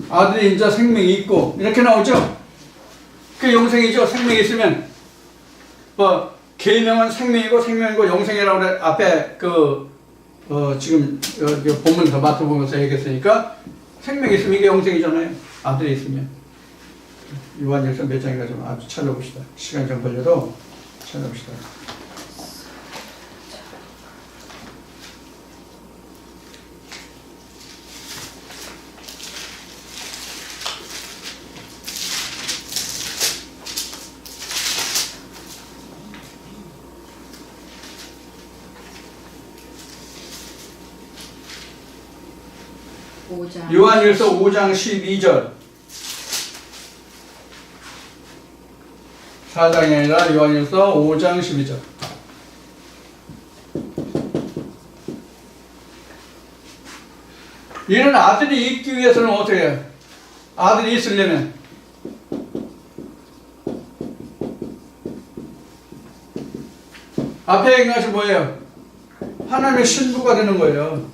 아들이 있는 자 생명이 있고 이렇게 나오죠? 그게 영생이죠. 생명이 있으면 뭐 계명은 생명이고 생명이고 영생이라고 그래. 앞에 지금 여기 본문에서 마태복음에서 얘기했으니까 생명이 있으면 이게 영생이잖아요. 아들이 있으면. 요한일서 몇 장인가 좀 아주 찾아봅시다. 시간 좀 걸려도 찾아봅시다. 요한일서 5장 12절. 4장이 아니라 요한일서 5장 12절. 이런 아들이 있기 위해서는 어떻게 해요? 아들이 있으려면 앞에 얘기한 것이 뭐예요? 하나님의 신부가 되는 거예요.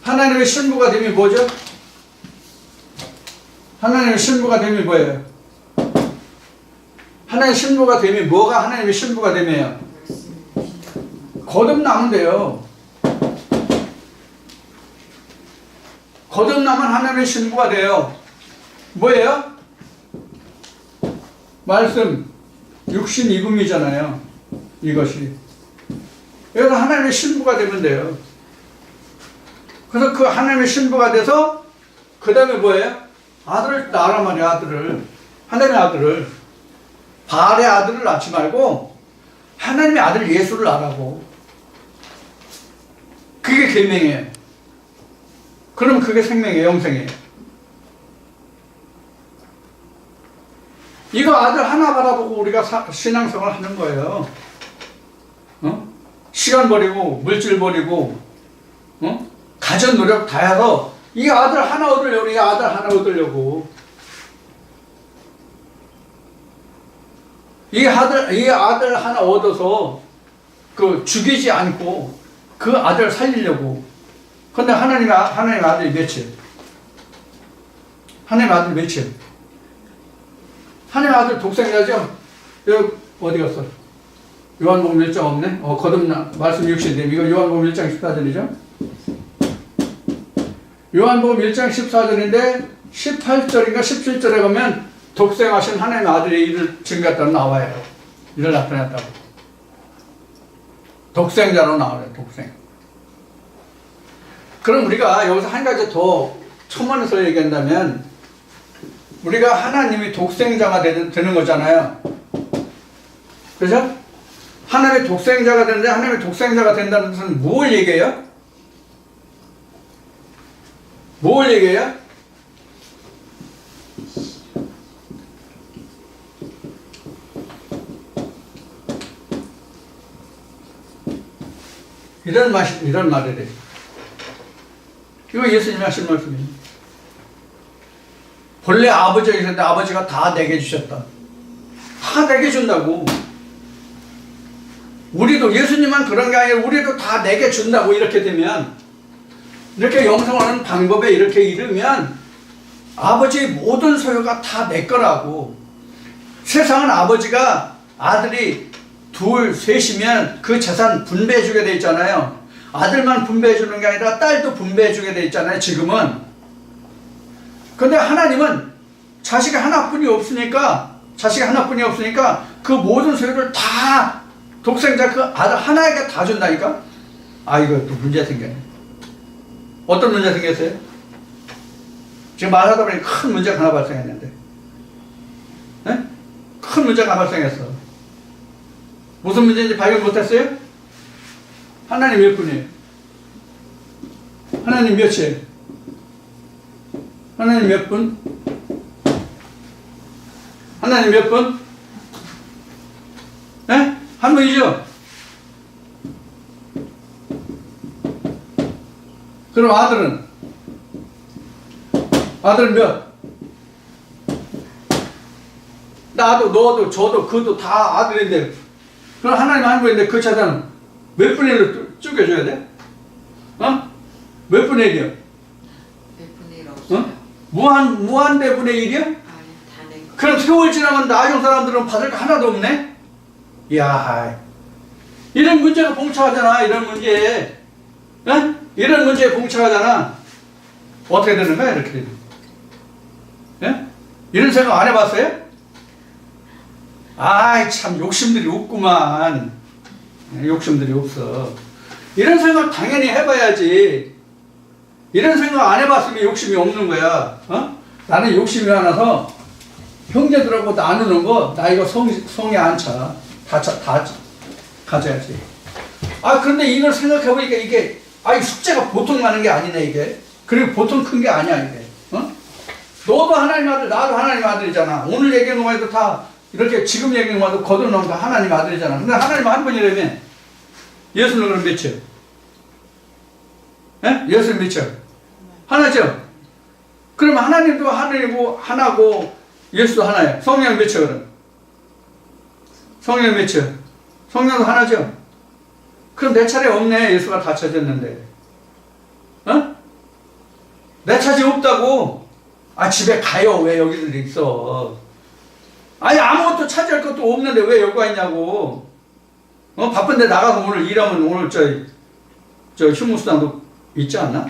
하나님의 신부가 되면 뭐죠? 하나님의 신부가 되면 뭐예요? 하나님의 신부가 되면 뭐가 하나님의 신부가 되면요? 거듭나면 돼요. 거듭나면 하나님의 신부가 돼요. 뭐예요? 말씀, 육신 입음이잖아요. 이것이. 그래서 하나님의 신부가 되면 돼요. 그래서 그 하나님의 신부가 돼서 그 다음에 뭐예요? 아들을 낳으란 말이야. 아들을. 하나님의 아들을. 바알의 아들을 낳지 말고 하나님의 아들 예수를 낳으라고. 그게 계명이에요. 그럼 그게 생명이에요. 영생이에요. 이거 아들 하나 바라보고 우리가 신앙생활 하는 거예요. 시간 버리고 물질 버리고 가전 노력 다 해서 이 아들 하나 얻으려고, 이 아들 하나 얻으려고. 이 아들 하나 얻어서 죽이지 않고 그 아들 살리려고. 근데 하나님의 아들이 몇이에요? 하나님의 아들이 몇이에요? 하나님의 아들 독생자죠? 여기 어디 갔어? 요한복음 1장 없네? 거듭나 말씀 60대 이거 요한복음 1장 14절이죠? 요한복음 1장 14절인데 18절인가 17절에 가면 독생하신 하나님의 아들의 일을 증거했다고 나와요. 일을 나타냈다고. 독생자로 나와요. 독생. 그럼 우리가 여기서 한 가지 더 첨언해서 얘기한다면 우리가 하나님이 독생자가 되는 거잖아요. 그죠? 하나님의 독생자가 되는데 하나님의 독생자가 된다는 것은 뭘 얘기해요? 뭘 얘기해요? 이런 말이래. 이거 예수님이 하신 말씀이에요. 본래 아버지가 있었는데 아버지가 다 내게 주셨다. 다 내게 준다고. 우리도 예수님만 그런 게 아니라 우리도 다 내게 준다고. 이렇게 되면 이렇게 영성하는 방법에 이렇게 이르면 아버지의 모든 소유가 다 내 거라고. 세상은 아버지가 아들이 둘, 셋이면 그 재산 분배해 주게 돼 있잖아요. 아들만 분배해 주는 게 아니라 딸도 분배해 주게 돼 있잖아요, 지금은. 근데 하나님은 자식이 하나뿐이 없으니까 그 모든 소유를 다 독생자 그 아들 하나에게 다 준다니까? 이거 또 문제 생겼네. 어떤 문제 생겼어요? 지금 말하다 보니 큰 문제가 하나 발생했는데. 네? 큰 문제가 하나 발생했어. 무슨 문제인지 발견 못했어요? 하나님 몇 분이에요? 하나님 몇이에요? 하나님 몇 분? 하나님 몇 분? 네? 한 분이죠? 그럼 아들은 몇? 나도 너도 저도 그도 다 아들인데 그럼 하나님 한 분인데 그 재산은 몇 분의 1로 쪼개줘야 돼? 몇 분의 1이요? 몇 분의 1 없어요. 무한대분의 1이요? 아니, 다 낸 거. 그럼 세월 지나면 나중 사람들은 받을 거 하나도 없네? 이야, 이런 문제가 봉착하잖아. 이런 문제에 봉착하잖아. 어떻게 되는 거야? 이렇게 되는 거야. 이런 생각 안 해봤어요? 참 욕심들이 없구만. 욕심들이 없어. 이런 생각 당연히 해봐야지. 이런 생각 안 해봤으면 욕심이 없는 거야. 나는 욕심이 많아서 형제들하고 나누는 거 나 이거 성에 안 차. 다 가져야지. 그런데 이걸 생각해보니까 이게 숙제가 보통 많은 게 아니네 이게. 그리고 보통 큰 게 아니야 이게. 너도 하나님 아들, 나도 하나님 아들이잖아. 오늘 얘기한 것만 해도 다 이렇게 지금 얘기한 것만 해도 거듭나온 거 하나님 아들이잖아. 근데 하나님 한 분이라면 예수는 그럼 몇이요? 예수는 몇이요? 하나죠? 그럼 하나님도 하나이고 하나고 예수도 하나예요. 성령 몇이요 그럼? 성령 몇이요? 성령도 하나죠? 그럼 내 차례 없네. 예수가 다 찾았는데. 내 차례 없다고. 집에 가요. 왜 여기들 있어? 아무것도 차지할 것도 없는데 왜 여기 와 있냐고. 바쁜데 나가서 오늘 일하면 오늘 저 휴무수당도 있지 않나?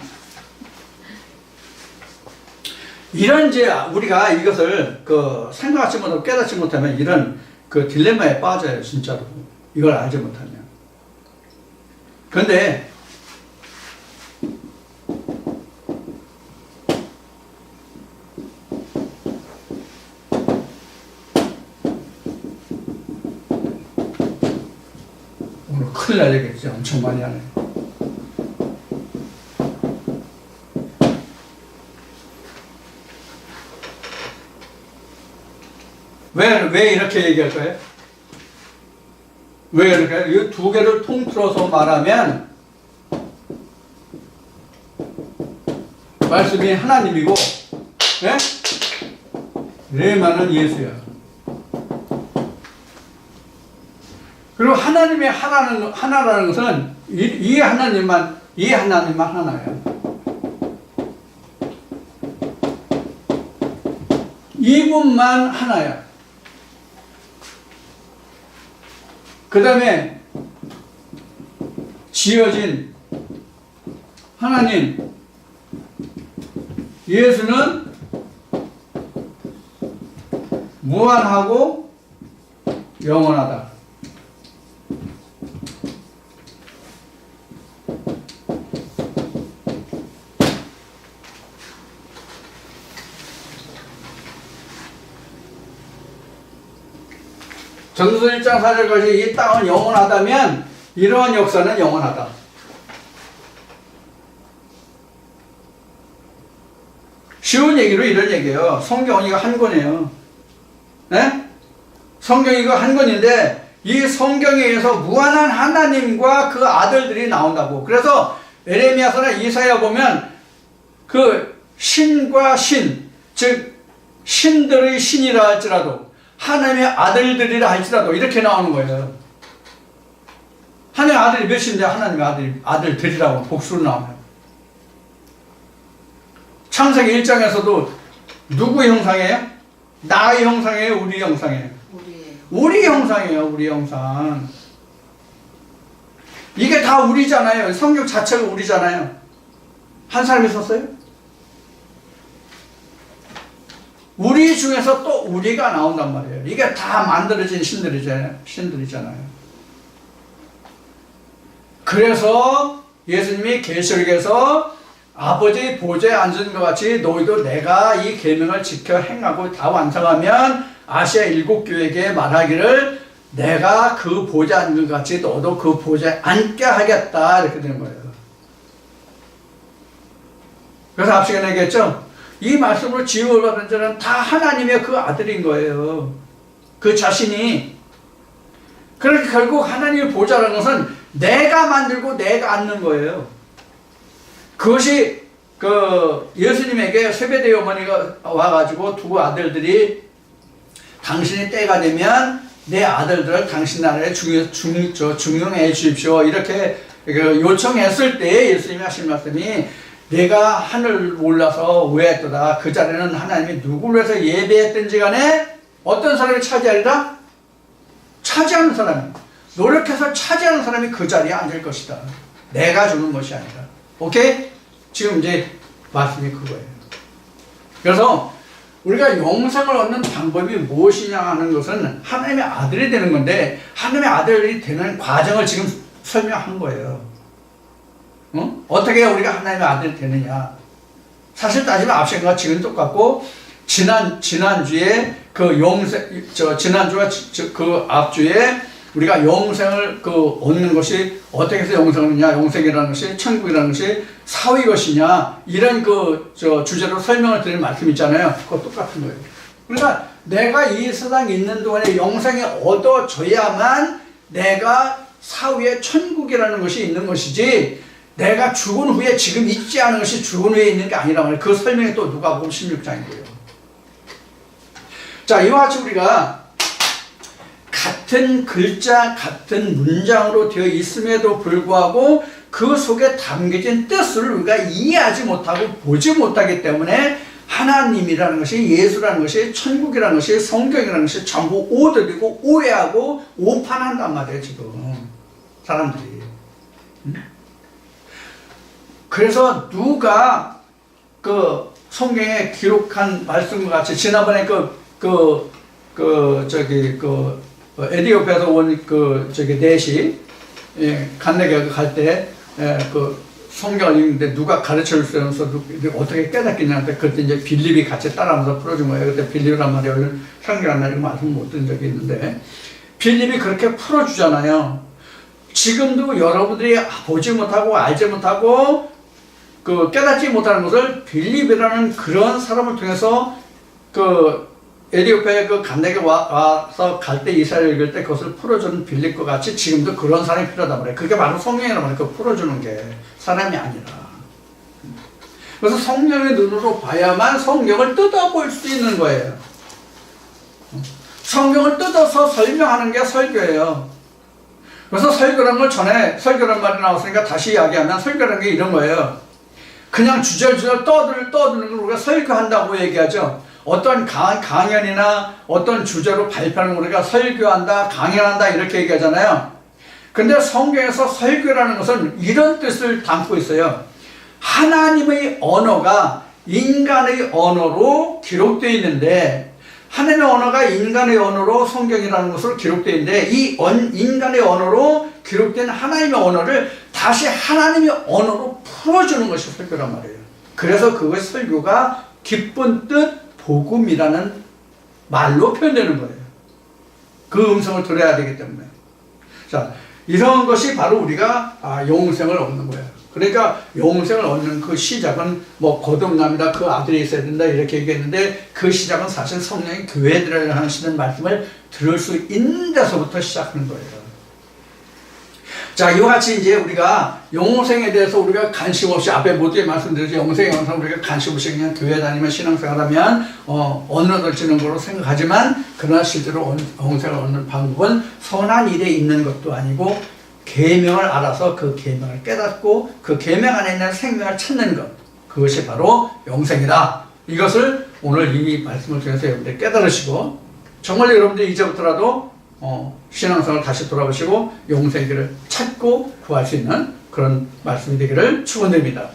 이런 이제 우리가 이것을 생각하지 못하고 깨닫지 못하면 이런 딜레마에 빠져요, 진짜로. 이걸 알지 못하면. 그런데 오늘 큰일 날 얘기 진짜 엄청 많이 하네. 왜 이렇게 얘기할 거예요? 왜 이렇게? 이 두 개를 통틀어서 말하면 말씀이 하나님이고, 레마는 예수야. 그리고 하나님의 하나라는 것은 이 하나님만 하나야. 이분만 하나야. 그 다음에 지어진 하나님, 예수는 무한하고 영원하다. 전도서 1장 4절까지 이 땅은 영원하다면 이러한 역사는 영원하다. 쉬운 얘기로 이런 얘기예요. 성경은 이거 한 권이에요. 네? 성경이 이거 한 권인데 이 성경에 의해서 무한한 하나님과 그 아들들이 나온다고. 그래서 에레미야서나 이사야 보면 그 신과 신, 즉 신들의 신이라 할지라도 하나님의 아들들이라 할지라도 이렇게 나오는 거예요. 하나님의 아들이 몇인데 하나님의 아들들이라고 복수로 나와요. 창세기 1장에서도 누구 형상이에요? 나의 형상이에요? 우리 형상이에요? 우리 형상이에요. 우리 형상. 이게 다 우리잖아요. 성경 자체가 우리잖아요. 한 사람이 썼어요? 우리 중에서 또 우리가 나온단 말이에요. 이게 다 만들어진 신들이잖아요. 그래서 예수님이 계시록에서 아버지의 보좌에 앉은 것 같이 너희도 내가 이 계명을 지켜 행하고 다 완성하면 아시아 7교회에게 말하기를 내가 그 보좌에 앉은 것 같이 너도 그 보좌에 앉게 하겠다 이렇게 되는 거예요. 그래서 앞 시간에 얘기했죠. 이 말씀으로 지음을 받은 자는 다 하나님의 그 아들인 거예요. 그 자신이. 그렇게 결국 하나님의 보좌라는 것은 내가 만들고 내가 앉는 거예요. 그것이 그 예수님에게 세베대의 어머니가 와가지고 두 아들들이 당신이 때가 되면 내 아들들을 당신 나라에 중용해 주십시오. 이렇게 요청했을 때 예수님이 하신 말씀이 내가 하늘을 몰라서 오해했도다. 그 자리는 하나님이 누구를 위해서 예배했든지 간에 어떤 사람이 차지하리라? 차지하는 사람이. 노력해서 차지하는 사람이 그 자리에 앉을 것이다. 내가 주는 것이 아니라. 오케이? 지금 이제 말씀이 그거예요. 그래서 우리가 영생을 얻는 방법이 무엇이냐 하는 것은 하나님의 아들이 되는 건데 하나님의 아들이 되는 과정을 지금 설명한 거예요. 어떻게 우리가 하나님의 아들이 되느냐. 사실 따지면 앞시간과 지금 똑같고 지난주에 그 영생, 지난주와 그 앞주에 우리가 영생을 얻는 것이 어떻게 해서 영생을 얻느냐, 영생이라는 것이 천국이라는 것이 사위 것이냐, 이런 주제로 설명을 드리는 말씀 있잖아요. 그거 똑같은 거예요. 그러니까 내가 이 세상에 있는 동안에 영생이 얻어져야만 내가 사위의 천국이라는 것이 있는 것이지, 내가 죽은 후에 지금 있지 않은 것이 죽은 후에 있는 게 아니란 말이에요. 그 설명이 또 누가복음 16장이고요. 자, 이와 같이 우리가 같은 글자, 같은 문장으로 되어 있음에도 불구하고 그 속에 담겨진 뜻을 우리가 이해하지 못하고 보지 못하기 때문에 하나님이라는 것이, 예수라는 것이, 천국이라는 것이, 성경이라는 것이 전부 오들이고 오해하고 오판한단 말이에요, 지금 사람들이. 그래서 누가 그 성경에 기록한 말씀과 같이 지난번에 에디오피아에서 온 넷이 간내교회 갈 때 성경을 읽는데 누가 가르쳐 주면서 어떻게 깨닫겠냐는데 그때 이제 빌립이 같이 따라하면서 풀어준 거예요. 그때 빌립이란 말이 성경이란 말이 말씀 못 듣는 적이 있는데 빌립이 그렇게 풀어주잖아요. 지금도 여러분들이 보지 못하고 알지 못하고 깨닫지 못하는 것을 빌립이라는 그런 사람을 통해서 에디오피아에 간내교 와서 갈 때 이사야를 읽을 때 그것을 풀어주는 빌립과 같이 지금도 그런 사람이 필요하단 말이에요. 그게 바로 성령이란 말이에요. 그 풀어주는 게 사람이 아니라. 그래서 성령의 눈으로 봐야만 성경을 뜯어볼 수 있는 거예요. 성경을 뜯어서 설명하는 게 설교예요. 그래서 설교라는 걸 전에 설교란 말이 나왔으니까 다시 이야기하면 설교라는 게 이런 거예요. 그냥 주절주절 떠드는 걸 우리가 설교한다고 얘기하죠. 어떤 강연이나 어떤 주제로 발표하는 거 우리가 설교한다, 강연한다 이렇게 얘기하잖아요. 근데 성경에서 설교라는 것은 이런 뜻을 담고 있어요. 하나님의 언어가 인간의 언어로 기록되어 있는데, 하나님의 언어가 인간의 언어로 성경이라는 것으로 기록되어 있는데, 이 인간의 언어로 기록된 하나님의 언어를 다시 하나님의 언어로 풀어주는 것이 설교란 말이에요. 그래서 그것이 설교가 기쁜 뜻 복음이라는 말로 표현되는 거예요. 그 음성을 들어야 되기 때문에. 자, 이런 것이 바로 우리가 영생을 얻는 거예요. 그러니까 영생을 얻는 그 시작은 뭐 거듭납니다, 그 아들이 있어야 된다 이렇게 얘기했는데, 그 시작은 사실 성령이 교회들을 하시는 말씀을 들을 수 있는 데서부터 시작하는 거예요. 자, 이와 같이 이제 우리가 영생에 대해서 우리가 관심 없이, 앞에 모두에 말씀드렸죠. 영생에 대해서 우리가 관심 없이 그냥 교회 다니면 신앙생활하면 얻어지는 거로 생각하지만, 그러나 실제로 영생을 얻는 방법은 선한 일에 있는 것도 아니고 계명을 알아서 그 계명을 깨닫고 그 계명 안에 있는 생명을 찾는 것, 그것이 바로 영생이다. 이것을 오늘 이 말씀을 통해서 여러분들 깨달으시고, 정말 여러분들 이제부터라도 신앙생활 다시 돌아보시고 영생의 길을 찾고 구할 수 있는 그런 말씀이 되기를 축원드립니다.